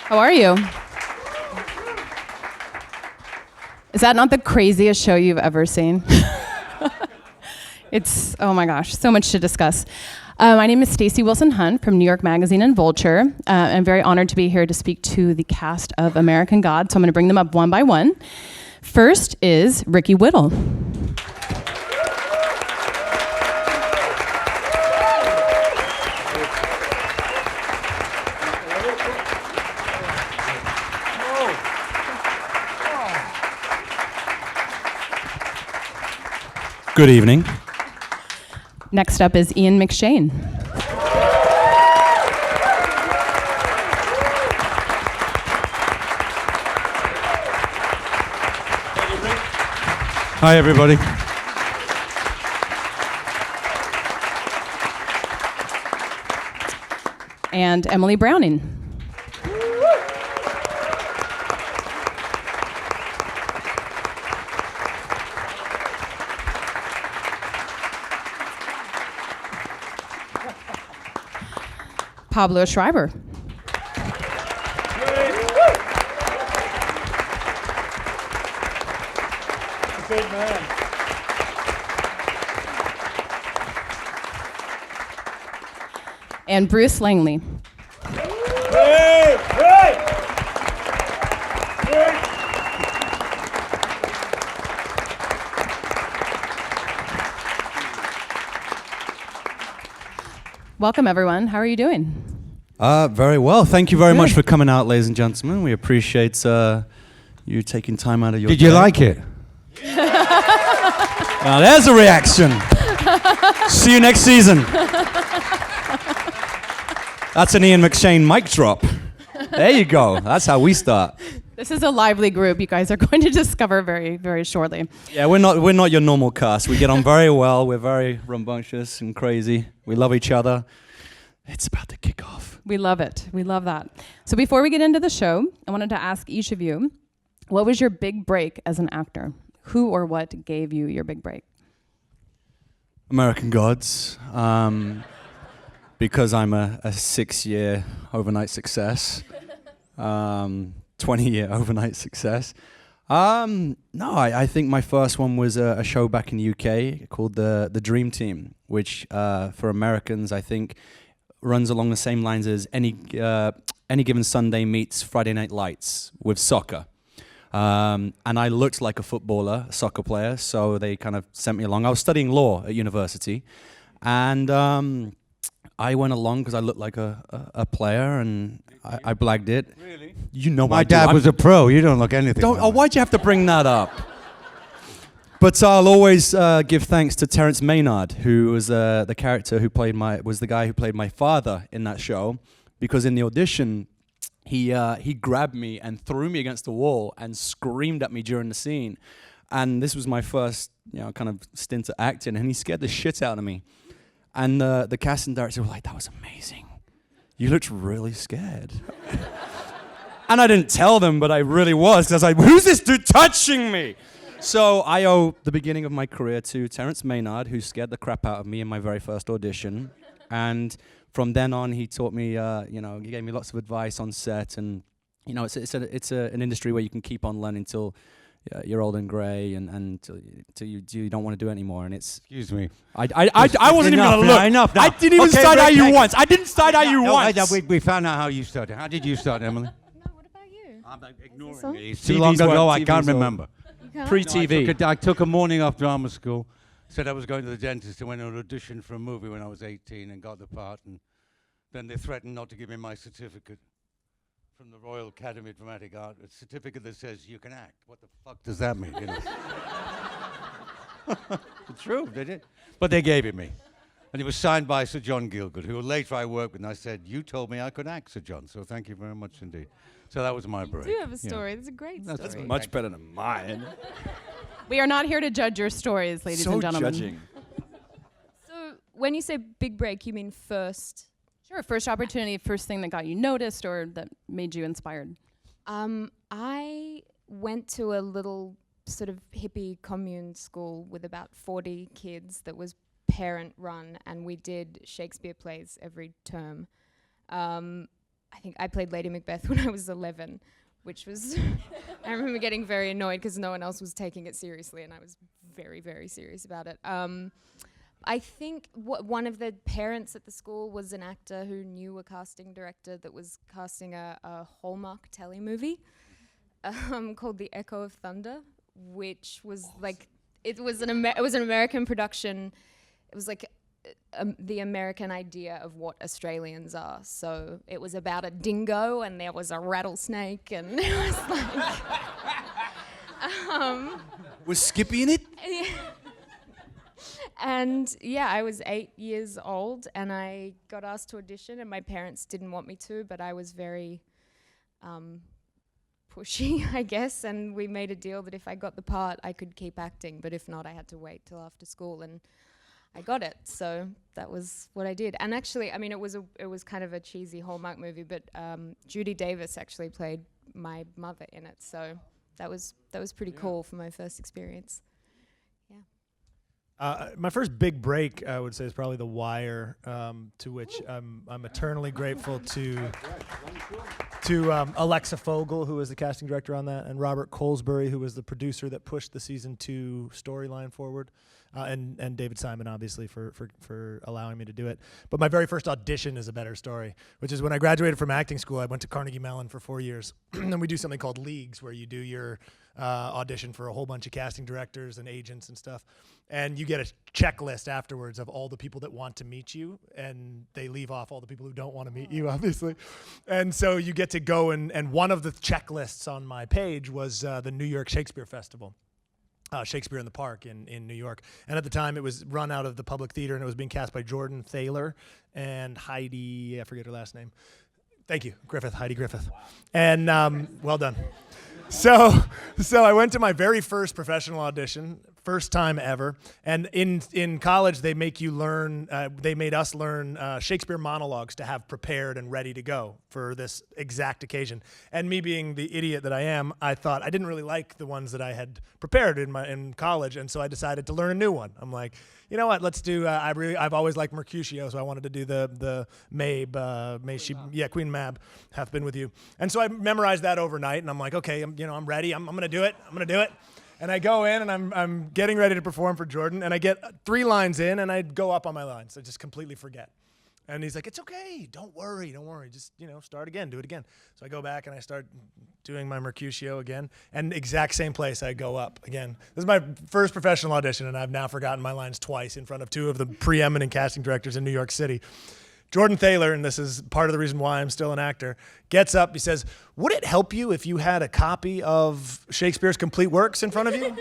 How are you? Is that not the craziest show you've ever seen? It's, oh my gosh, so much to discuss. My name is Stacey Wilson-Hunt from New York Magazine and Vulture. I'm very honored to be here to speak to the cast of American Gods, so I'm going to bring them up one by one. First is Ricky Whittle. Good evening. Next up is Ian McShane. Hi, everybody. And Emily Browning. Pablo Schreiber. Big man. And Bruce Langley. Welcome, everyone. How are you doing? Very well. Thank you very Good. much for coming out, ladies and gentlemen. We appreciate you taking time out of your Did you day. like it? Now, there's a reaction. See you next season. That's an Ian McShane mic drop. There you go. That's how we start. This is a lively group you guys are going to discover very, very shortly. Yeah, we're not your normal cast. We get on very well. We're very rambunctious and crazy. We love each other. It's about to kick off. We love it. We love that. So before we get into the show, I wanted to ask each of you, what was your big break as an actor? Who or what gave you your big break? American Gods. Because I'm a 6-year overnight success. 20-year overnight success. No, I think my first one was a show back in the UK called the Dream Team, which for Americans I think runs along the same lines as any given Sunday meets Friday Night Lights with soccer. And I looked like a footballer, a soccer player, so they kind of sent me along. I was studying law at university, and I went along because I looked like a player, and I blagged it. Really? You know My dad was a pro. You don't look anything like that. Why'd you have to bring that up? But I'll always give thanks to Terrence Maynard, who was the character who was the guy who played my father in that show, because in the audition, he grabbed me and threw me against the wall and screamed at me during the scene. And this was my first, kind of stint at acting, and he scared the shit out of me. And the casting director was like, "That was amazing. You looked really scared." And I didn't tell them, but I really was, because I was like, "Who's this dude touching me?" So I owe the beginning of my career to Terrence Maynard, who scared the crap out of me in my very first audition. And from then on, he taught me, he gave me lots of advice on set. And, it's an industry where you can keep on learning till you're old and grey and till you don't want to do it anymore. And it's... Excuse me. I wasn't even going to look. Enough now. I didn't even start out you once. I didn't start out you once. We found out how you started. How did you start, Emily? No, what about you? I'm ignoring Is this on? it. It's too long TV's ago, I TV's can't on. remember. You can't? Pre-TV. I took a morning off drama school, said I was going to the dentist and went on an audition for a movie when I was 18 and got the part, and then they threatened not to give me my certificate from the Royal Academy of Dramatic Art, a certificate that says you can act. What the fuck does that mean? It's true, they did. But they gave it me. And it was signed by Sir John Gielgud, who later I worked with, and I said, "You told me I could act, Sir John, so thank you very much indeed." So that was my break. You do have a story. That's a great story. That's much better than mine. We are not here to judge your stories, ladies and gentlemen. Judging. So when you say big break, you mean first? Sure, first opportunity, first thing that got you noticed or that made you inspired. I went to a little sort of hippie commune school with about 40 kids that was parent run, and we did Shakespeare plays every term. I think I played Lady Macbeth when I was 11, which was, I remember getting very annoyed because no one else was taking it seriously, and I was very, very serious about it. I think one of the parents at the school was an actor who knew a casting director that was casting a Hallmark telly movie called The Echo of Thunder, which was like, it was an American production. It was like the American idea of what Australians are. So it was about a dingo, and there was a rattlesnake, and it was like... Was Skippy in it? Yeah. And yeah, I was 8 years old, and I got asked to audition, and my parents didn't want me to, but I was very pushy, I guess, and we made a deal that if I got the part, I could keep acting, but if not, I had to wait till after school, and I got it. So that was what I did. And actually, I mean, it was kind of a cheesy Hallmark movie, but Judy Davis actually played my mother in it, so that was pretty cool for my first experience. My first big break, I would say, is probably The Wire, to which I'm eternally grateful to Alexa Fogel, who was the casting director on that, and Robert Colesbury, who was the producer that pushed the season 2 storyline forward, and David Simon, obviously, for allowing me to do it. But my very first audition is a better story, which is when I graduated from acting school. I went to Carnegie Mellon for 4 years, and we do something called Leagues, where you do your audition for a whole bunch of casting directors and agents and stuff. And you get a checklist afterwards of all the people that want to meet you, and they leave off all the people who don't want to meet you, obviously. And so you get to go, and one of the checklists on my page was the New York Shakespeare Festival. Shakespeare in the Park in New York. And at the time, it was run out of the Public Theater, and it was being cast by Jordan Thaler and Heidi, I forget her last name. Thank you, Griffith, Heidi Griffith. Wow. And well done. So I went to my very first professional audition, first time ever. And in college, they make you learn, they made us learn Shakespeare monologues to have prepared and ready to go for this exact occasion. And me being the idiot that I am, I thought I didn't really like the ones that I had prepared in college. And so I decided to learn a new one. I'm like, you know what? Let's do. I've always liked Mercutio, so I wanted to do the Mabe. Queen Mab hath been with you. And so I memorized that overnight, and I'm like, okay, I'm ready. I'm gonna do it. And I go in, and I'm getting ready to perform for Jordan, and I get 3 lines in, and I go up on my lines. I just completely forget. And he's like, it's okay. Don't worry. Just, start again. Do it again. So I go back and I start doing my Mercutio again. And exact same place I go up again. This is my first professional audition, and I've now forgotten my lines twice in front of 2 of the preeminent casting directors in New York City. Jordan Thaler, and this is part of the reason why I'm still an actor, gets up. He says, would it help you if you had a copy of Shakespeare's complete works in front of you?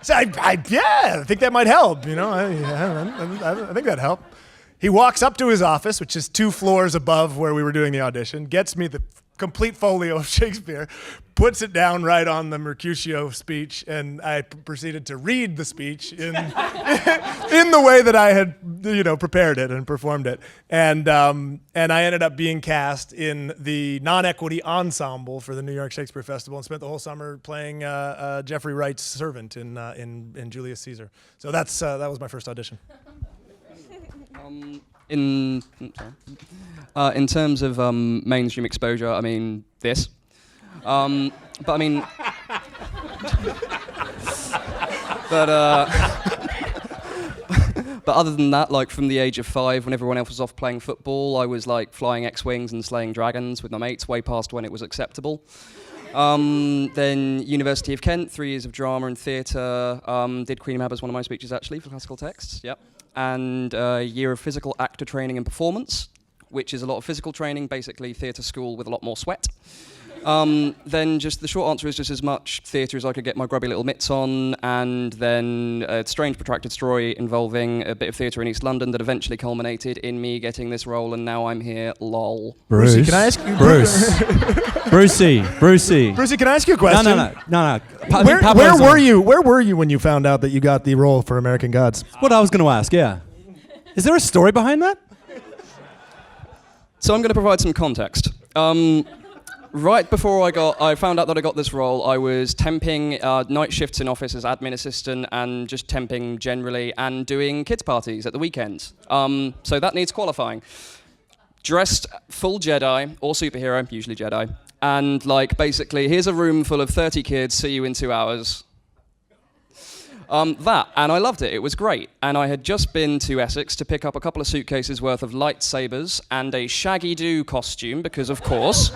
So I think that might help, I think that'd help. He walks up to his office, which is 2 floors above where we were doing the audition, gets me the complete folio of Shakespeare, puts it down right on the Mercutio speech, and I proceeded to read the speech in the way that I had, prepared it and performed it. And I ended up being cast in the non-equity ensemble for the New York Shakespeare Festival, and spent the whole summer playing Jeffrey Wright's servant in Julius Caesar. So that was my first audition. In terms of mainstream exposure, I mean this. But I mean, but other than that, like from the age of 5, when everyone else was off playing football, I was like flying X-wings and slaying dragons with my mates, way past when it was acceptable. Then University of Kent, 3 years of drama and theatre. Did Queen Mab as one of my speeches actually for classical texts. Yep. And a year of physical actor training and performance, which is a lot of physical training, basically theatre school with a lot more sweat. Then just the short answer is just as much theatre as I could get my grubby little mitts on, and then a strange protracted story involving a bit of theatre in East London that eventually culminated in me getting this role, and now I'm here, lol. Brucey, can I ask you? Brucey, can I ask you a question? No. Where were you when you found out that you got the role for American Gods? That's what I was going to ask, yeah. Is there a story behind that? So I'm going to provide some context. Right before I found out that I got this role, I was temping night shifts in office as admin assistant and just temping generally and doing kids parties at the weekend. So that needs qualifying. dressed full Jedi or superhero, usually Jedi, and like basically, here's a room full of 30 kids, see you in 2 hours. And I loved it. It was great. And I had just been to Essex to pick up a couple of suitcases worth of lightsabers and a Shaggy Doo costume, because of course.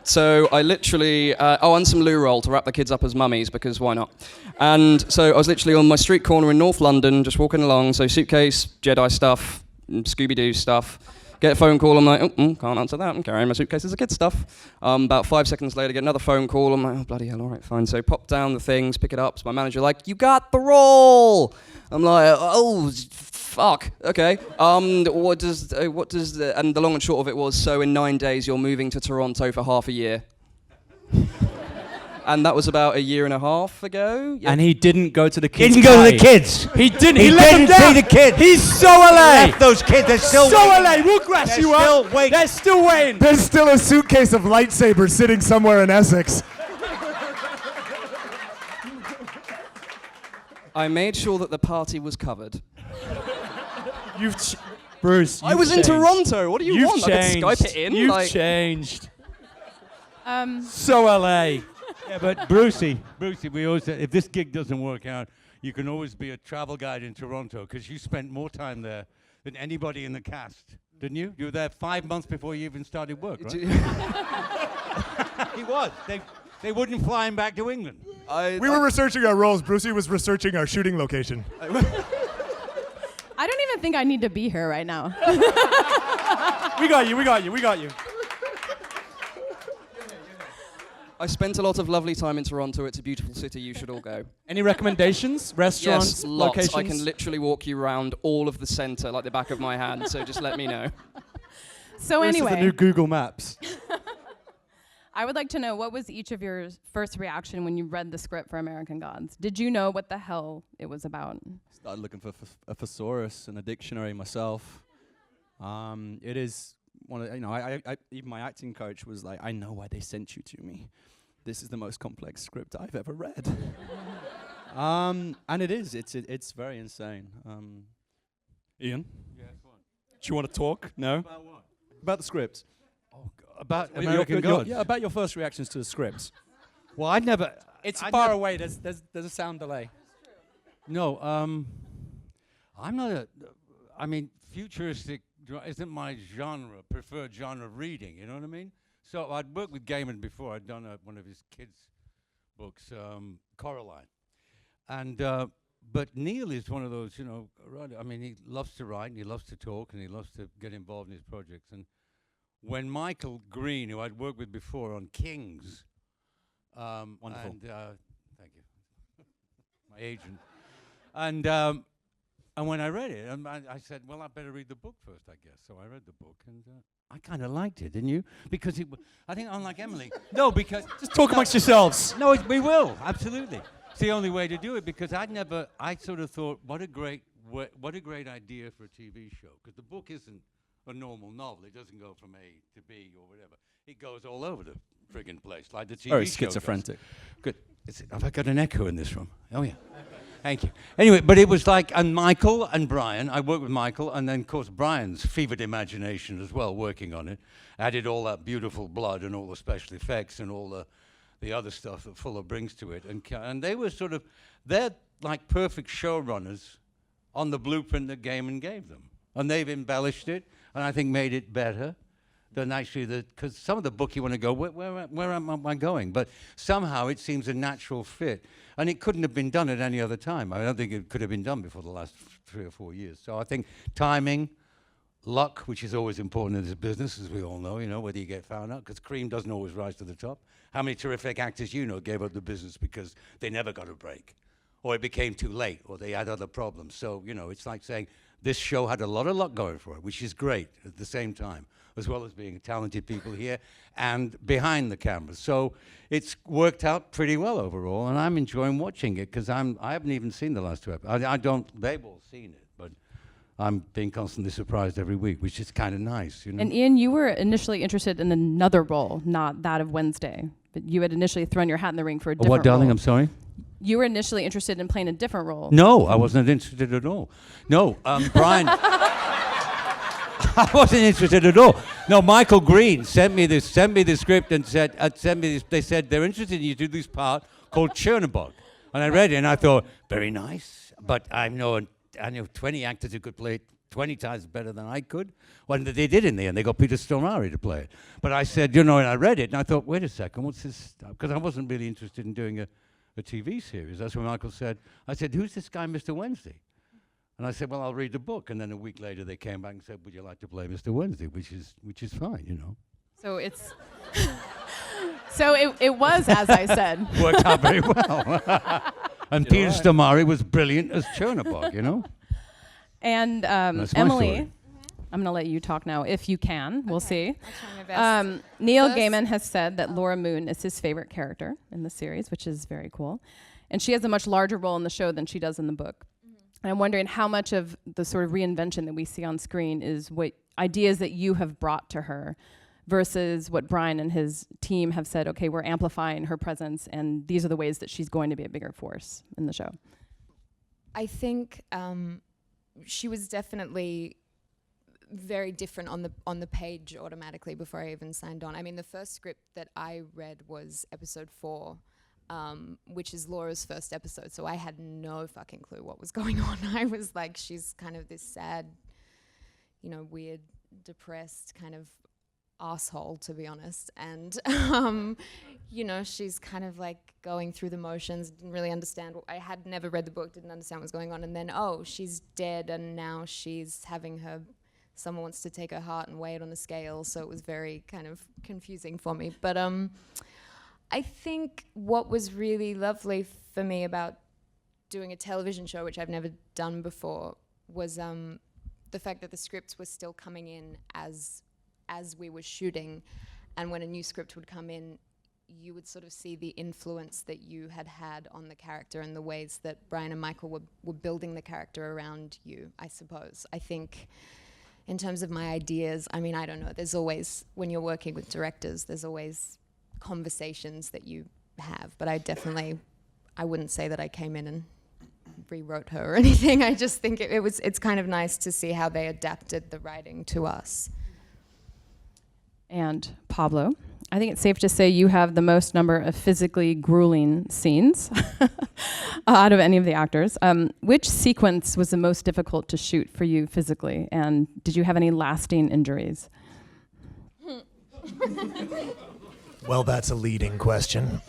So I literally, and some loo roll to wrap the kids up as mummies, because why not? And so I was literally on my street corner in North London, just walking along, so suitcase, Jedi stuff, Scooby-Doo stuff. Get a phone call, I'm like, can't answer that, I'm carrying my suitcase as a kid's stuff. About 5 seconds later, get another phone call, I'm like, oh, bloody hell, all right, fine. So pop down the things, pick it up, so my manager like, you got the role! I'm like, oh, fuck, okay. And the long and short of it was, so in 9 days, you're moving to Toronto for half a year. And that was about a year and a half ago. Yeah. And he didn't go to the kids' Didn't go to party. the kids. He didn't. He let them didn't down. see the kids. He's so LA. Left those kids. They're still So waiting. LA. We'll grass They're you still up. waiting. They're still waiting. There's still a suitcase of lightsabers sitting somewhere in Essex. I made sure that the party was covered. Bruce, I was in Toronto. What do you want? Changed. I could Skype it in. You've like, changed. So LA. Yeah, but Brucey, we always said, if this gig doesn't work out, you can always be a travel guide in Toronto, because you spent more time there than anybody in the cast, didn't you? You were there 5 months before you even started work, right? He was. They wouldn't fly him back to England. We were researching our roles. Brucey was researching our shooting location. I don't even think I need to be here right now. We got you. I spent a lot of lovely time in Toronto. It's a beautiful city. You should all go. Any recommendations? Restaurants, Yes, lots. locations? I can literally walk you around all of the center like the back of my hand. So just let me know. So This is anyway, the new Google Maps. I would like to know, what was each of your first reaction when you read the script for American Gods? Did you know what the hell it was about? Started looking for a thesaurus and a dictionary myself. It is one of, I even my acting coach was like, I know why they sent you to me. This is the most complex script I've ever read. And it is. It's very insane. Ian? Yes, what? Do you want to talk? No? About what? About the script. About Your- American your- Gods. Yeah, about your first reactions to the script. Well, I'd never. It's I'd far never- away. There's a sound delay. No, I'm not a. I mean, futuristic isn't my preferred genre of reading. You know what I mean? So I'd worked with Gaiman before. I'd done one of his kids' books, Coraline, and but Neil is one of those. I mean, he loves to write and he loves to talk and he loves to get involved in his projects. And when Michael Green, who I'd worked with before on Kings, Wonderful. and thank you, my agent. And when I read it, I said, well, I better read the book first, I guess. So I read the book, and I kind of liked it, didn't you? Because I think, unlike Emily, no, because Just talk amongst yourselves. no, we will absolutely. It's the only way to do it, because I sort of thought, what a great idea for a TV show, because the book isn't a normal novel. It doesn't go from A to B or whatever. It goes all over the friggin' place, like the TV Very show does. schizophrenic. Good. Have I got an echo in this room? Oh, yeah. Thank you. Anyway, but it was like, and Michael and Brian, I worked with Michael, and then, of course, Brian's fevered imagination as well, working on it, added all that beautiful blood and all the special effects and all the other stuff that Fuller brings to it. And they were they're like perfect showrunners on the blueprint that Gaiman gave them. And they've embellished it, and I think made it better than actually because some of the book you want to go, where am I going? But somehow it seems a natural fit. And it couldn't have been done at any other time. I don't think it could have been done before the last 3 or 4 years. So I think timing, luck, which is always important in this business, as we all know, whether you get found out, because cream doesn't always rise to the top. How many terrific actors gave up the business because they never got a break, or it became too late, or they had other problems. So, it's like saying this show had a lot of luck going for it, which is great at the same time, as well as being talented people here and behind the cameras. So it's worked out pretty well overall, and I'm enjoying watching it, because I haven't even seen the last 2 episodes. They've all seen it, but I'm being constantly surprised every week, which is kind of nice, And Ian, you were initially interested in another role, not that of Wednesday. But you had initially thrown your hat in the ring for a different What, darling? role. I'm sorry? You were initially interested in playing a different role. No, I wasn't interested at all. No, Brian. I wasn't interested at all. No, Michael Green sent me the script and said, they said they're interested in you to do this part called Chernobog. And I read it and I thought, very nice, but I know 20 actors who could play it 20 times better than I could. Well, they did in the end. They got Peter Stormare to play it. But I said, and I read it and I thought, wait a second, what's this? Because I wasn't really interested in doing a TV series. That's when Michael said, I said, who's this guy, Mr. Wednesday? And I said, well, I'll read the book. And then a week later, they came back and said, would you like to play Mr. Wednesday? Which is fine, So it's so it was, as I said. Worked out very well. And Peter Stormare was brilliant as Chernobog, And That's my Emily, story. I'm going to let you talk now, if you can. We'll see. I'll try my best. Neil First- Gaiman has said that Laura Moon is his favorite character in the series, which is very cool. And she has a much larger role in the show than she does in the book. And I'm wondering how much of the sort of reinvention that we see on screen is what ideas that you have brought to her versus what Brian and his team have said, okay, we're amplifying her presence and these are the ways that she's going to be a bigger force in the show. I think she was definitely very different on the page automatically before I even signed on. I mean, the first script that I read was episode 4, which is Laura's first episode. So I had no fucking clue what was going on. I was like, she's kind of this sad, weird, depressed kind of asshole, to be honest. And, she's kind of like going through the motions, didn't really understand. I had never read the book, didn't understand what was going on. And then, she's dead and now she's having someone wants to take her heart and weigh it on a scale. So it was very kind of confusing for me. But, I think what was really lovely for me about doing a television show, which I've never done before, was the fact that the scripts were still coming in as we were shooting. And when a new script would come in, you would sort of see the influence that you had on the character and the ways that Brian and Michael were building the character around you, I suppose. I think in terms of my ideas, I mean, I don't know, there's always, when you're working with directors, there's always conversations that you have, but I wouldn't say that I came in and rewrote her or anything. I just think it's kind of nice to see how they adapted the writing to us. And Pablo, I think it's safe to say you have the most number of physically grueling scenes out of any of the actors. Which sequence was the most difficult to shoot for you physically, and did you have any lasting injuries? Well, that's a leading question.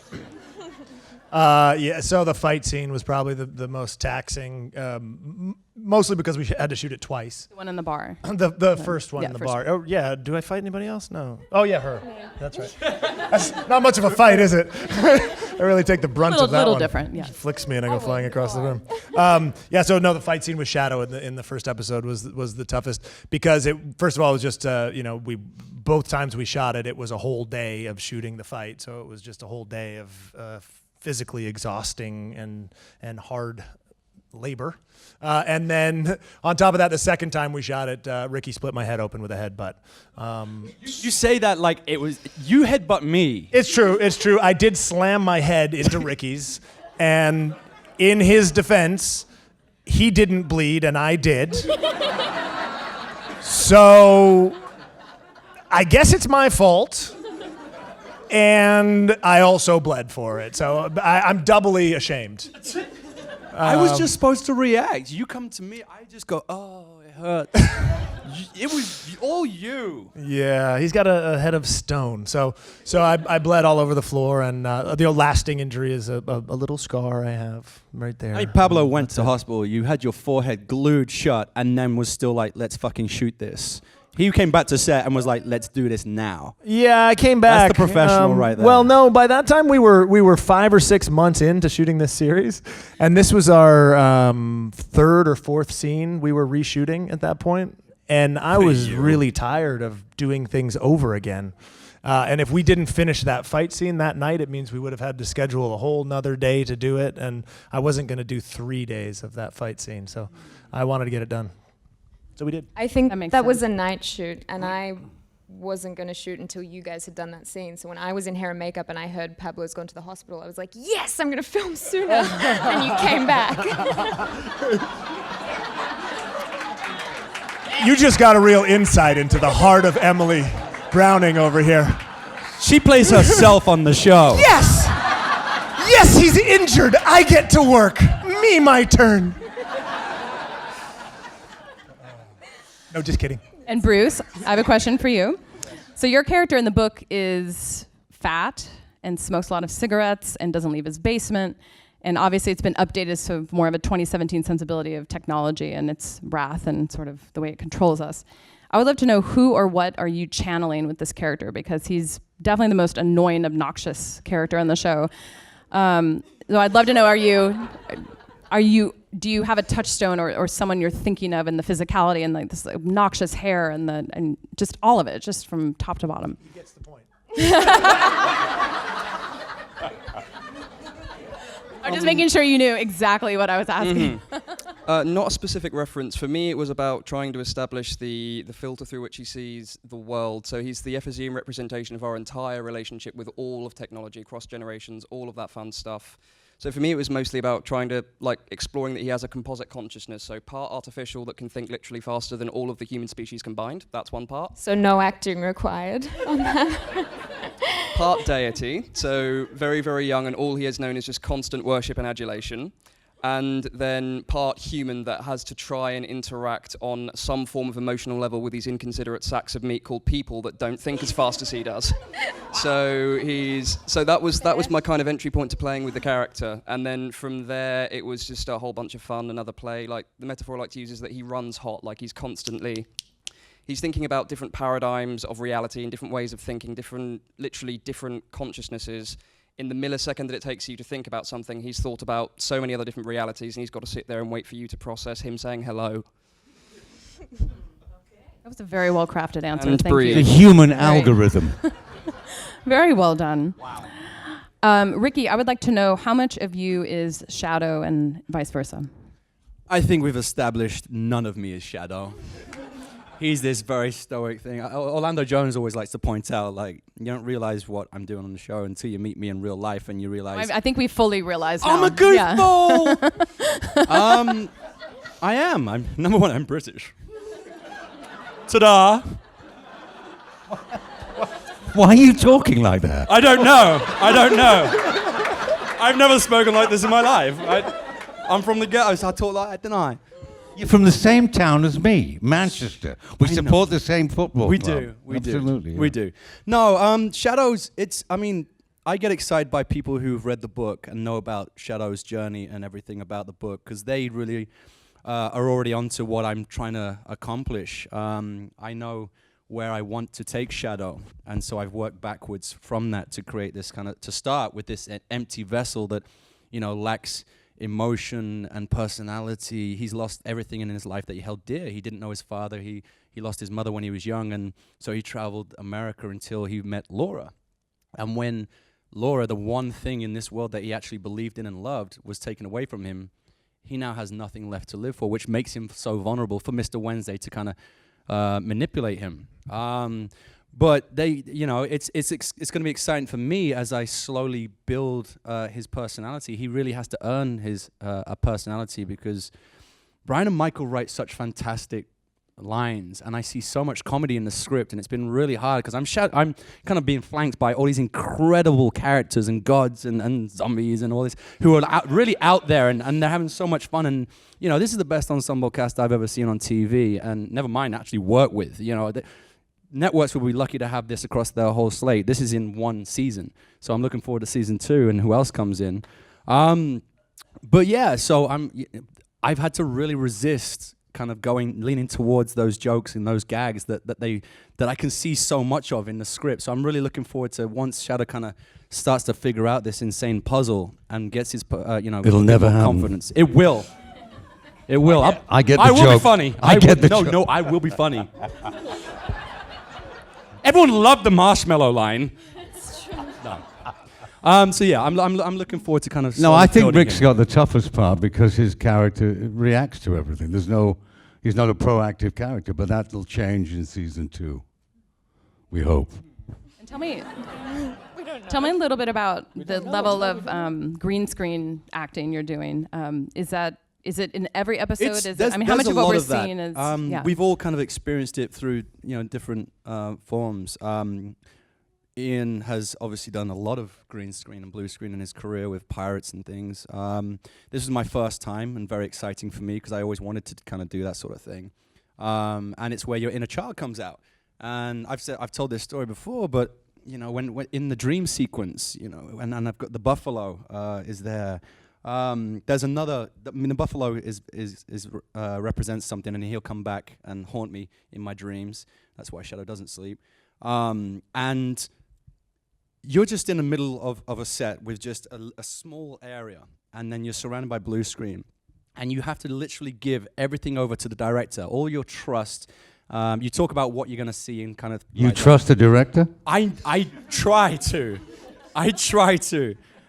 So the fight scene was probably the most taxing, mostly because we had to shoot it twice. The one in the bar. The first one Yeah, in the first bar. Oh, yeah. Do I fight anybody else? No. Oh, yeah, her. Yeah. That's right. That's not much of a fight, is it? I really take the brunt of that little one. different, yeah. She flicks me and I go flying across the room. The fight scene with Shadow in the first episode was the toughest because first of all, it was just, both times we shot it was a whole day of shooting the fight. So it was just a whole day of physically exhausting and hard labor. And then on top of that, the second time we shot it, Ricky split my head open with a headbutt. You say that like it was you headbutt me. It's true. I did slam my head into Ricky's, and in his defense, he didn't bleed and I did. So I guess it's my fault. And I also bled for it, so I'm doubly ashamed. I was just supposed to react. You come to me, I just go, oh, it hurts. It was all you. Yeah, he's got a head of stone. So I bled all over the floor, and the lasting injury is a little scar I have right there. Hey, Pablo went to hospital. You had your forehead glued shut, and then was still like, let's fucking shoot this. He came back to set and was like, let's do this now. Yeah, I came back. That's the professional right there. Well, no, by that time we were 5 or 6 months into shooting this series, and this was our third or fourth scene we were reshooting at that point, and I was really tired of doing things over again. And if we didn't finish that fight scene that night, it means we would have had to schedule a whole nother day to do it, and I wasn't going to do 3 days of that fight scene, so I wanted to get it done. So we did. I think That that makes was sense. a night shoot, and I wasn't going to shoot until you guys had done that scene. So when I was in hair and makeup and I heard Pablo's gone to the hospital, I was like, yes, I'm going to film sooner. And you came back. You just got a real insight into the heart of Emily Browning over here. She plays herself on the show. Yes! Yes, he's injured. I get to work. Me, my turn. No, just kidding. And Bruce, I have a question for you. So your character in the book is fat and smokes a lot of cigarettes and doesn't leave his basement. And obviously it's been updated so more of a 2017 sensibility of technology and its wrath and sort of the way it controls us. I would love to know who or what are you channeling with this character, because he's definitely the most annoying, obnoxious character on the show. So I'd love to know, do you have a touchstone or someone you're thinking of in the physicality and like this obnoxious hair and just all of it, just from top to bottom? He gets the point. I'm just making sure you knew exactly what I was asking. Not a specific reference. For me, it was about trying to establish the filter through which he sees the world. So he's the Ephesian representation of our entire relationship with all of technology, across generations, all of that fun stuff. So for me, it was mostly about trying to, exploring that he has a composite consciousness, so part artificial that can think literally faster than all of the human species combined. That's one part. So no acting required on that. Part deity, so very, very young, and all he has known is just constant worship and adulation. And then part human that has to try and interact on some form of emotional level with these inconsiderate sacks of meat called people that don't think as fast as he does. So that was my kind of entry point to playing with the character. And then from there, it was just a whole bunch of fun, another play. Like the metaphor I like to use is that he runs hot, like he's thinking about different paradigms of reality and different ways of thinking, literally different consciousnesses. In the millisecond that it takes you to think about something, he's thought about so many other different realities, and he's got to sit there and wait for you to process him saying hello. That was a very well-crafted answer. And Thank breathe. you. The human algorithm. Very well done. Wow. Ricky, I would like to know how much of you is Shadow and vice versa? I think we've established none of me is Shadow. He's this very stoic thing. Orlando Jones always likes to point out, you don't realize what I'm doing on the show until you meet me in real life and you realize... I think we fully realize now. I'm a goofball! Yeah. I am. Number one, I'm British. Ta-da! Why are you talking like that? I don't know. I've never spoken like this in my life. I'm from the ghetto, so I talk like that, don't I? You're from the same town as me, Manchester. We support the same football We club. do. We Absolutely, do. yeah. We do. No, Shadows, I get excited by people who've read the book and know about Shadow's journey and everything about the book, because they really are already onto what I'm trying to accomplish. I know where I want to take Shadow, and so I've worked backwards from that to create this to start with this empty vessel that, lacks emotion and personality. He's lost everything in his life that he held dear. He didn't know his father. He lost his mother when he was young, and so he traveled America until he met Laura. And when Laura, the one thing in this world that he actually believed in and loved, was taken away from him, he now has nothing left to live for, which makes him so vulnerable for Mr. Wednesday to kind of manipulate him. But it's going to be exciting for me as I slowly build his personality. He really has to earn his a personality, because Brian and Michael write such fantastic lines, and I see so much comedy in the script, and it's been really hard because I'm kind of being flanked by all these incredible characters and gods and zombies and all this who are really out there, and they're having so much fun. And this is the best ensemble cast I've ever seen on TV, and never mind actually work with. Networks will be lucky to have this across their whole slate. This is in one season, so I'm looking forward to season 2 and who else comes in. But yeah, so I've had to really resist kind of leaning towards those jokes and those gags that I can see so much of in the script. So I'm really looking forward to once Shadow kind of starts to figure out this insane puzzle and gets his It'll never happen. confidence. It will. It will. I get the I will joke. be funny. I get the joke. No, I will be funny. Everyone loved the marshmallow line. No. So yeah, I'm looking forward to kind of. No, I think building Rick's it. got the toughest part because his character reacts to everything. He's not a proactive character, but that'll change in season 2. We hope. And tell me a little bit about the level of green screen acting you're doing. Is that Is it in every episode? It's- Is it, there's- I mean, how there's much a of what lot we're of that. seeing is We've all kind of experienced it through different forms. Ian has obviously done a lot of green screen and blue screen in his career with pirates and things. This was my first time and very exciting for me because I always wanted to kind of do that sort of thing. And it's where your inner child comes out. And I've told this story before, but when in the dream sequence, and I've got the buffalo is there. There's another. The buffalo is represents something, and he'll come back and haunt me in my dreams. That's why Shadow doesn't sleep. And you're just in the middle of a set with just a small area, and then you're surrounded by blue screen, and you have to literally give everything over to the director, all your trust. You talk about what you're going to see and kind of. You trust the director? I try to.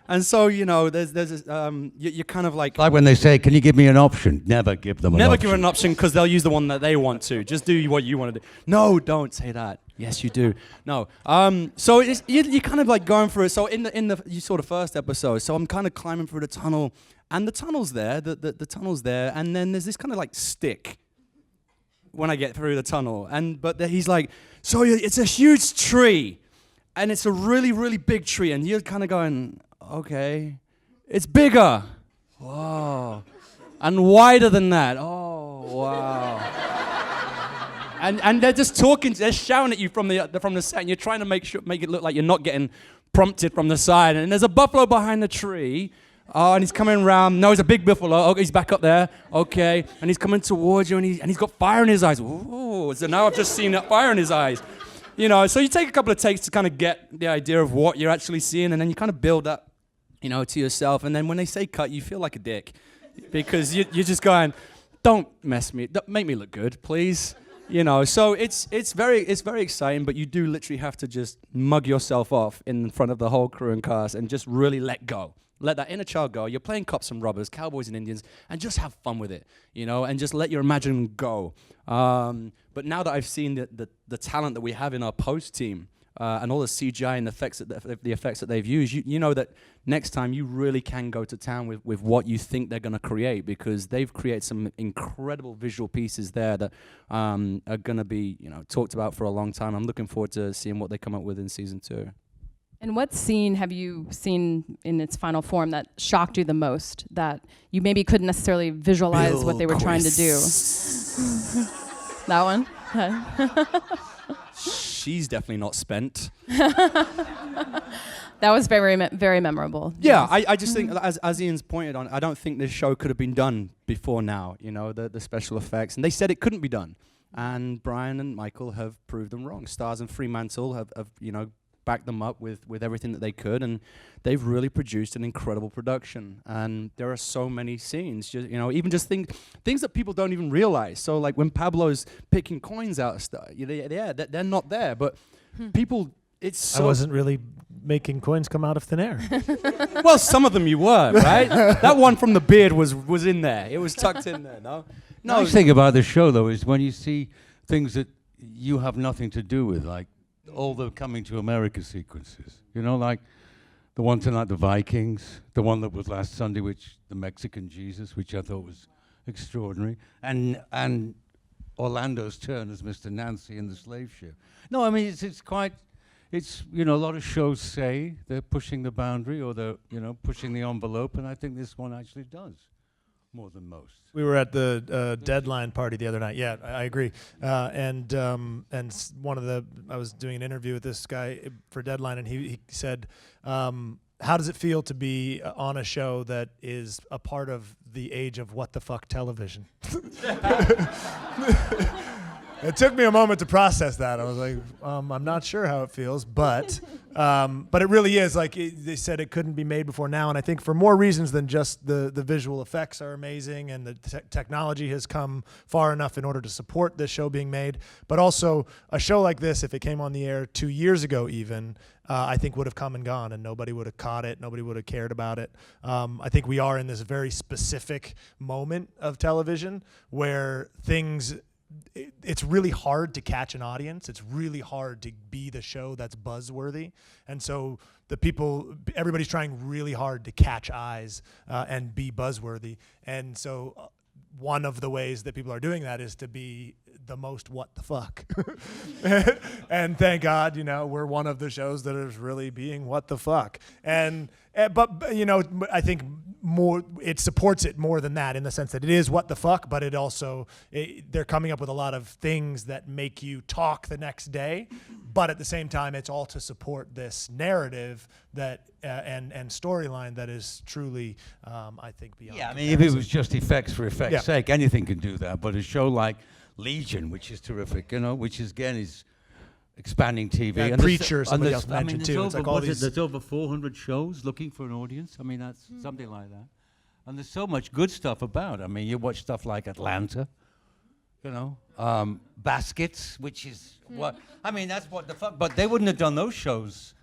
And so, there's you're kind of like Like when they say, "Can you give me an option?" Never give them an option. never give an option because they'll use the one that they want to. Just do what you want to do. No, don't say that. Yes, you do. No. So you're kind of like going through it. So in the you saw the first episode. So I'm kind of climbing through the tunnel, and the tunnel's there. The tunnel's there, and then there's this kind of like stick when I get through the tunnel, but he's like, so it's a huge tree, and it's a really, really big tree, and you're kind of going, okay, it's bigger, whoa, and wider than that, oh wow, and they're just talking, they're shouting at you from the set, and you're trying to make it look like you're not getting prompted from the side, and there's a buffalo behind the tree. Oh, and he's coming around. No, he's a big buffalo. Okay, he's back up there. Okay, and he's coming towards you, and he's got fire in his eyes. Ooh, so now I've just seen that fire in his eyes. So you take a couple of takes to kind of get the idea of what you're actually seeing, and then you kind of build up, to yourself. And then when they say cut, you feel like a dick because you're just going, don't make me look good, please. So it's very exciting, but you do literally have to just mug yourself off in front of the whole crew and cast and just really let go. Let that inner child go. You're playing cops and robbers, cowboys and Indians, and just have fun with it, and just let your imagination go. But now that I've seen the talent that we have in our post team and all the CGI and the effects that they've used, you know that next time you really can go to town with what you think they're going to create because they've created some incredible visual pieces there that are going to be talked about for a long time. I'm looking forward to seeing what they come up with in season 2. And what scene have you seen in its final form that shocked you the most, that you maybe couldn't necessarily visualize what they were trying to do? That one? She's definitely not spent. That was very, very memorable. Yeah, I just think, as Ian's pointed on, I don't think this show could have been done before now, the special effects. And they said it couldn't be done. And Brian and Michael have proved them wrong. Stars and Fremantle have backed them up with everything that they could, and they've really produced an incredible production. And there are so many scenes, even just things that people don't even realize. So like when Pablo's picking coins out of stuff, they're not there, but people, it's so... I wasn't really making coins come out of thin air. Well, some of them you were, right? That one from the beard was in there. It was tucked in there, no? No. The nice thing about this show, though, is when you see things that you have nothing to do with, like all the coming to America sequences, like the one tonight, the Vikings, the one that was last Sunday, which the Mexican Jesus, which I thought was extraordinary, and Orlando's turn as Mr. Nancy in the slave ship. No, I mean it's quite, a lot of shows say they're pushing the boundary or they're pushing the envelope, and I think this one actually does more than most. We were at the Deadline party the other night. Yeah, I agree. I was doing an interview with this guy for Deadline, and he said, how does it feel to be on a show that is a part of the age of what the fuck television? It took me a moment to process that. I was like, I'm not sure how it feels, but it really is. Like they said, it couldn't be made before now, and I think for more reasons than just the visual effects are amazing, and the technology has come far enough in order to support this show being made. But also, a show like this, if it came on the air 2 years ago, even I think would have come and gone, and nobody would have caught it. Nobody would have cared about it. I think we are in this very specific moment of television where things it's really hard to catch an audience. It's really hard to be the show that's buzzworthy. And so everybody's trying really hard to catch eyes and be buzzworthy. And so one of the ways that people are doing that is to be the most what the fuck. And thank God, we're one of the shows that is really being what the fuck. But I think it supports it more than that, in the sense that it is what the fuck, but it also, they're coming up with a lot of things that make you talk the next day. But at the same time, it's all to support this narrative that and storyline that is truly, I think, beyond. Yeah, I mean, if it was just effects for effects' sake, anything can do that. But a show like Legion, which is terrific, which is, again, is expanding TV. And Preacher, somebody else mentioned too. It's like all these. There's over 400 shows looking for an audience. I mean, that's something like that. And there's so much good stuff about. I mean, you watch stuff like Atlanta, Baskets, which is what. I mean, that's what the fuck. But they wouldn't have done those shows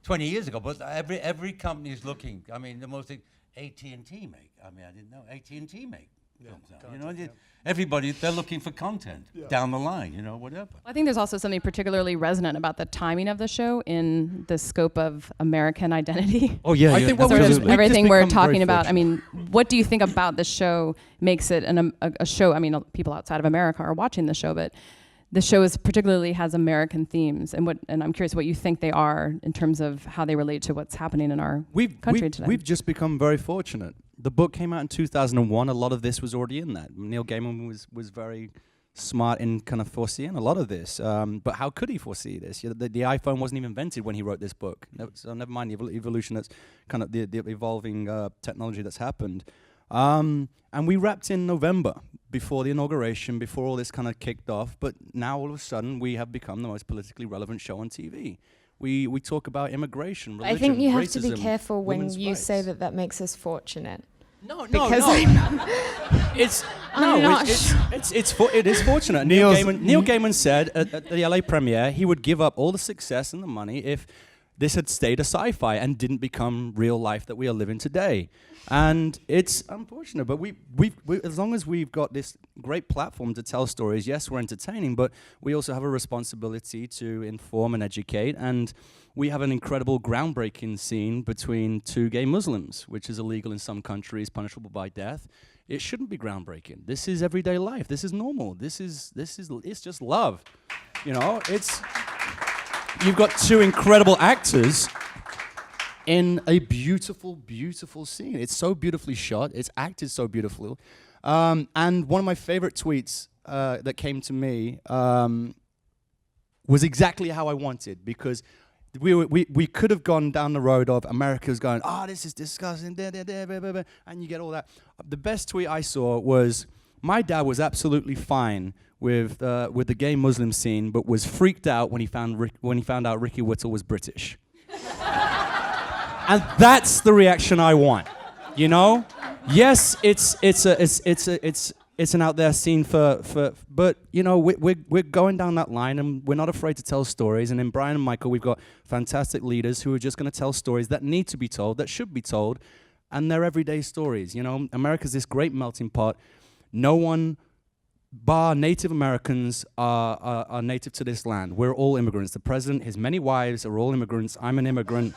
20 years ago. But every company is looking. I mean, the most AT&T make. I mean, I didn't know AT&T make. Everybody, they're looking for content down the line, whatever. I think there's also something particularly resonant about the timing of the show in the scope of American identity. Oh yeah, I think Sort of absolutely. everything we're talking about. Fortunate. I mean, what do you think about the show makes it a show? I mean, people outside of America are watching the show, but the show has American themes, and I'm curious what you think they are in terms of how they relate to what's happening in our country today. We've just become very fortunate. The book came out in 2001. A lot of this was already in that. Neil Gaiman was very smart in kind of foreseeing a lot of this. But how could he foresee this? The iPhone wasn't even invented when he wrote this book. So never mind the evolution that's kind of the evolving technology that's happened. And we wrapped in November before the inauguration, before all this kind of kicked off. But now all of a sudden we have become the most politically relevant show on TV. We talk about immigration, religion, I think you have racism, to be careful when women's you rights. say that makes us fortunate. No, Because it is fortunate. Neil Gaiman said at the LA premiere he would give up all the success and the money if this had stayed a sci-fi and didn't become real life that we are living today. And it's unfortunate, but we as long as we've got this great platform to tell stories, yes, we're entertaining, but we also have a responsibility to inform and educate. And we have an incredible groundbreaking scene between two gay Muslims, which is illegal in some countries, punishable by death. It shouldn't be groundbreaking. This is everyday life. This is normal. It's just love. You've got two incredible actors in a beautiful, beautiful scene. It's so beautifully shot. It's acted so beautifully. And one of my favorite tweets that came to me was exactly how I wanted, because we could have gone down the road of America's going, this is disgusting, and you get all that. The best tweet I saw was, my dad was absolutely fine with the gay Muslim scene, but was freaked out when he found out Ricky Whittle was British. And that's the reaction I want. Yes, it's an out there scene but we're going down that line, and we're not afraid to tell stories. And in Brian and Michael, we've got fantastic leaders who are just going to tell stories that need to be told, that should be told, and they're everyday stories. America's this great melting pot. No one, bar Native Americans, are native to this land. We're all immigrants. The president, his many wives are all immigrants. I'm an immigrant.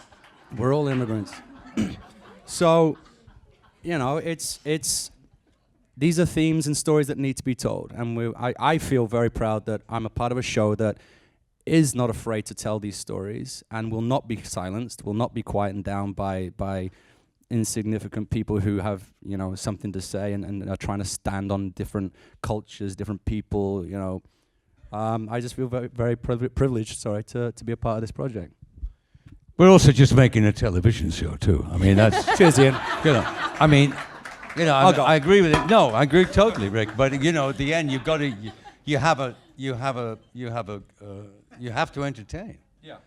We're all immigrants. So, these are themes and stories that need to be told. And I feel very proud that I'm a part of a show that is not afraid to tell these stories and will not be silenced, will not be quietened down by insignificant people who have, something to say and are trying to stand on different cultures, different people, I just feel very, very privileged, to be a part of this project. We're also just making a television show too. I mean, that's Cheers, Ian. I agree with it. No, I agree totally, Rick. But at the end, you've got to, you have to entertain. Yeah.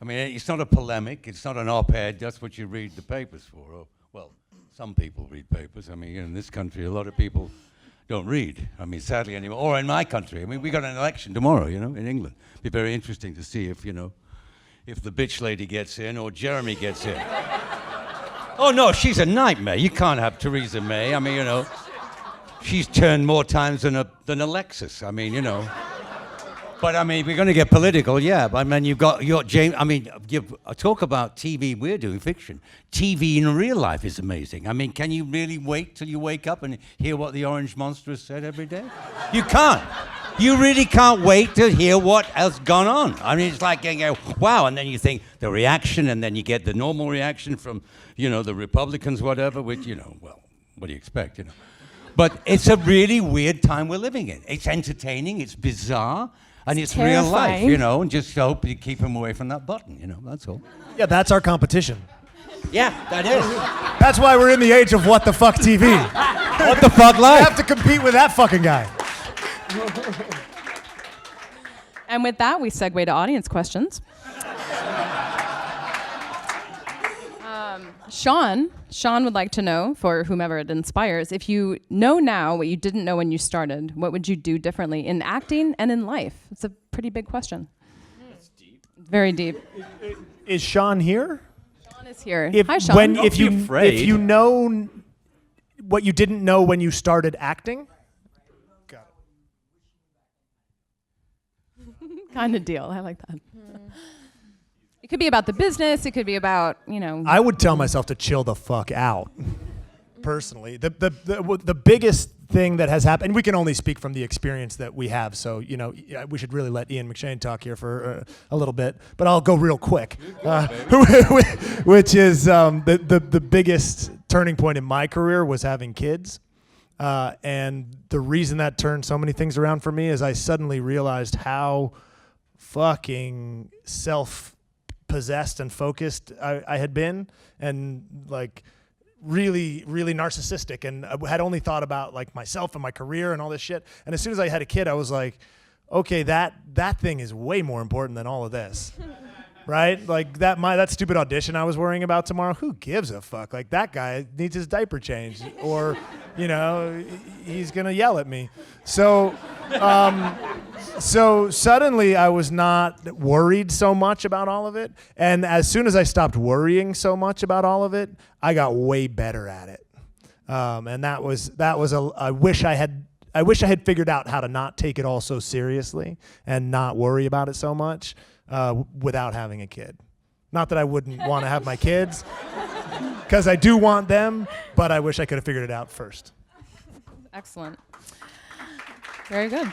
I mean, it's not a polemic. It's not an op-ed. That's what you read the papers for. Well, some people read papers. I mean, in this country, a lot of people don't read. I mean, sadly anymore. Or in my country. I mean, we got an election tomorrow. In England. It'd be very interesting to see if the bitch lady gets in or Jeremy gets in. Oh, no, she's a nightmare. You can't have Theresa May. I mean, she's turned more times than a Lexus. I mean, you know. But I mean, we're going to get political, yeah. But I mean, you've got James. I mean, talk about TV. We're doing fiction. TV in real life is amazing. I mean, can you really wait till you wake up and hear what the Orange Monster has said every day? You can't. You really can't wait to hear what has gone on. I mean, it's like you go, wow, and then you think the reaction, and then you get the normal reaction from, you know, the Republicans, whatever. Which, you know, well, what do you expect, you know? But it's a really weird time we're living in. It's entertaining. It's bizarre. And it's real life, you know, and just hope you keep them away from that button, you know, that's all. Yeah, that's our competition. Yeah, that is. That's why we're in the age of what the fuck TV. What the fuck life? You have to compete with that fucking guy. And with that, we segue to audience questions. Sean would like to know, for whomever it inspires, if you know now what you didn't know when you started, what would you do differently in acting and in life? It's a pretty big question. That's deep. Very deep. Is Sean here? Sean is here. If, Hi, Sean. If you know what you didn't know when you started acting? Got it. Kind of deal. I like that. It could be about the business. It could be about, you know. I would tell myself to chill the fuck out. Personally, the biggest thing that has happened, and we can only speak from the experience that we have. So, you know, we should really let Ian McShane talk here for a little bit. But I'll go real quick, which is the biggest turning point in my career was having kids. And the reason that turned so many things around for me is I suddenly realized how fucking self-possessed and focused I had been, and like really narcissistic, and I had only thought about like myself and my career and all this shit. And as soon as I had a kid, I was like, okay, that thing is way more important than all of this. Right? Like that stupid audition I was worrying about tomorrow, who gives a fuck? Like that guy needs his diaper changed, or, you know, he's gonna yell at me. So suddenly I was not worried so much about all of it. And as soon as I stopped worrying so much about all of it, I got way better at it. And that was I wish I had figured out how to not take it all so seriously and not worry about it so much. Without having a kid. Not that I wouldn't want to have my kids, because I do want them, but I wish I could have figured it out first. Excellent. Very good.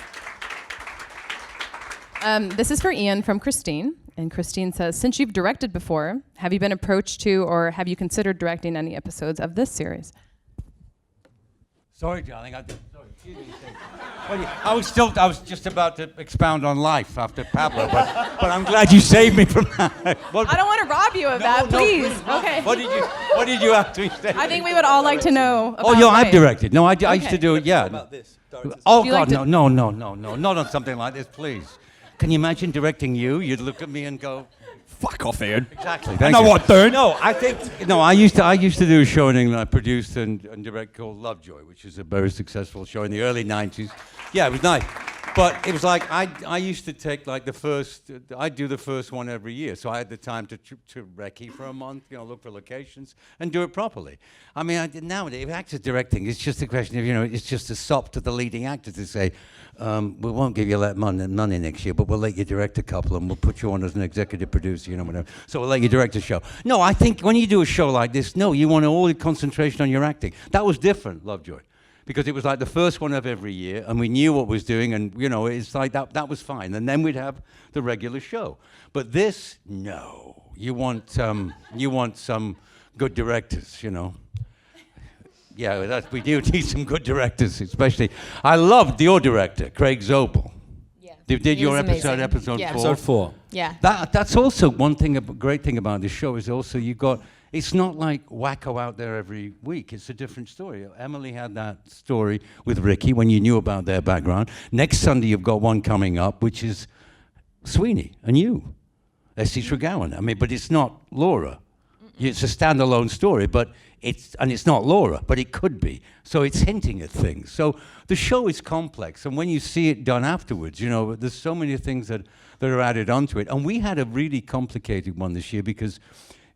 This is for Ian from Christine. And Christine says, since you've directed before, have you been approached to or have you considered directing any episodes of this series? Sorry, darling. I was just about to expound on life after Pablo, but I'm glad you saved me from that. I don't want to rob you of that, please. Okay. What did you have to say? I think we would all like to know about I've life. directed. No, I used to do it, yeah. About this. Oh, you God, like no, not on something like this, please. Can you imagine directing you? You'd look at me and go, Fuck off, Ian. exactly. I Thank know you. what, dude. No, I used to do a show in England I produced and direct called Lovejoy, which is a very successful show in the early 90s. Yeah, it was nice. But it was like, I used to take like I'd do the first one every year. So I had the time to recce for a month, you know, look for locations and do it properly. I mean, nowadays, if actors directing, it's just a question of, you know, it's just a sop to the leading actor to say, we won't give you that money next year, but we'll let you direct a couple and we'll put you on as an executive producer, you know, whatever. So we'll let you direct a show. No, I think when you do a show like this, no, you want all the concentration on your acting. That was different, Lovejoy. Because it was like the first one of every year, and we knew what was doing, and you know, it's like that was fine. And then we'd have the regular show. But this, no. You want some good directors, you know. Yeah, we do need some good directors, especially. I loved your director, Craig Zobel. Yeah. They did He your was amazing. episode Yeah. 4. Episode 4. Yeah. That's also one thing, a great thing about this show is also it's not like wacko out there every week. It's a different story. Emily had that story with Ricky when you knew about their background. Next Sunday you've got one coming up, which is Sweeney and you, Esty Tregowan. I mean, but it's not Laura. It's a standalone story, but it's not Laura, but it could be. So it's hinting at things. So the show is complex, and when you see it done afterwards, you know, there's so many things that are added onto it. And we had a really complicated one this year because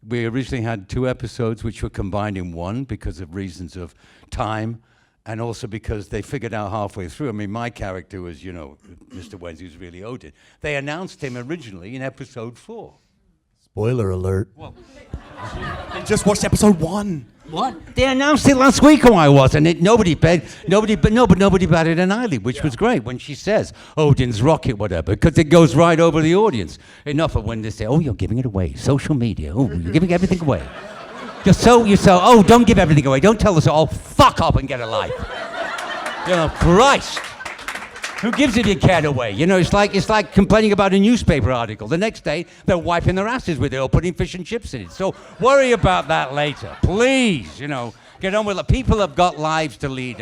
we originally had 2 episodes which were combined in one because of reasons of time and also because they figured out halfway through, I mean, my character was, you know, Mr. Wenz, who's really owed it. They announced him originally in episode 4. Spoiler alert. Well, Just watched episode 1. what? They announced it last week who I was, and nobody batted an eyelid, which was great when she says Odin's rocket, whatever, because it goes right over the audience. Enough of when they say, oh, you're giving it away, social media, oh, you're giving everything away. Oh, don't give everything away, don't tell us, oh, fuck up and get a life. You know, Christ. Who gives it your cat away? You know, it's like complaining about a newspaper article. The next day, they're wiping their asses with it or putting fish and chips in it. So worry about that later. Please, you know, get on with it. People have got lives to lead,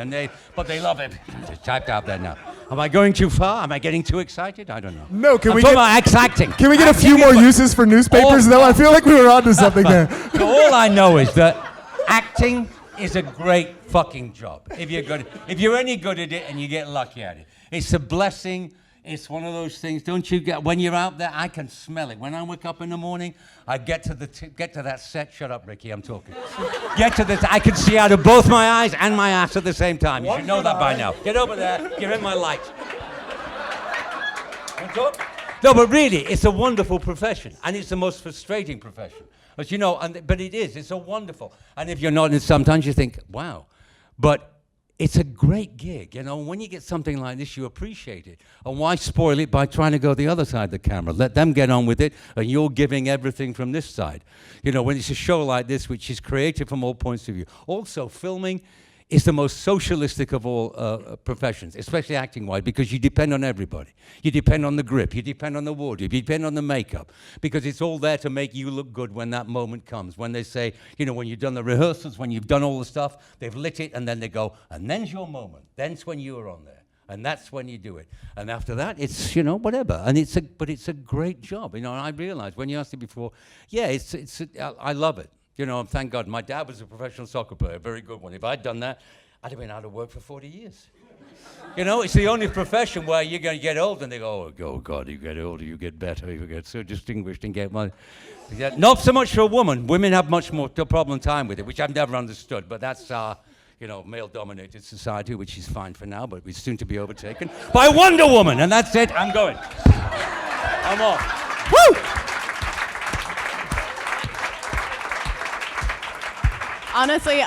but they love it. It's typed out there now. Am I going too far? Am I getting too excited? I don't know. No, can I'm we talking get about acting. Can we get a few more uses for newspapers though? I feel like we were onto something there. So all I know is that acting is a great fucking job. If you're any good at it and you get lucky at it. It's a blessing. It's one of those things. Don't you get when you're out there? I can smell it. When I wake up in the morning, I get to that set. Shut up, Ricky. I'm talking. Get to this. I can see out of both my eyes and my ass at the same time. You should know that by now. Get over there. You're in my light. No, but really, it's a wonderful profession, and it's the most frustrating profession. But you know, but it is. It's a wonderful. And if you're not, and sometimes you think, wow, but. It's a great gig, you know. When you get something like this, you appreciate it. And why spoil it by trying to go the other side of the camera? Let them get on with it, and you're giving everything from this side. You know, when it's a show like this, which is creative from all points of view. Also, filming is the most socialistic of all professions, especially acting-wise, because you depend on everybody. You depend on the grip, you depend on the wardrobe, you depend on the makeup, because it's all there to make you look good when that moment comes. When they say, you know, when you've done the rehearsals, when you've done all the stuff, they've lit it, and then they go, and then's your moment. Then's when you are on there. And that's when you do it. And after that, it's, you know, whatever. And but it's a great job. You know, and I realized when you asked me before, yeah, I love it. You know, and thank God, my dad was a professional soccer player, a very good one. If I'd done that, I'd have been out of work for 40 years. You know, it's the only profession where you're going to get old and they go, oh God, you get older, you get better, you get so distinguished and get money. Not so much for a woman. Women have much more problem time with it, which I've never understood, but that's our, you know, male-dominated society, which is fine for now, but we're soon to be overtaken by Wonder Woman, and that's it. I'm going. I'm off. Woo! Honestly,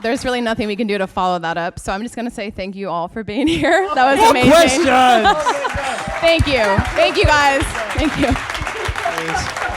there's really nothing we can do to follow that up. So I'm just going to say thank you all for being here. That was amazing. Questions! Thank you. Thank you, guys. Thank you.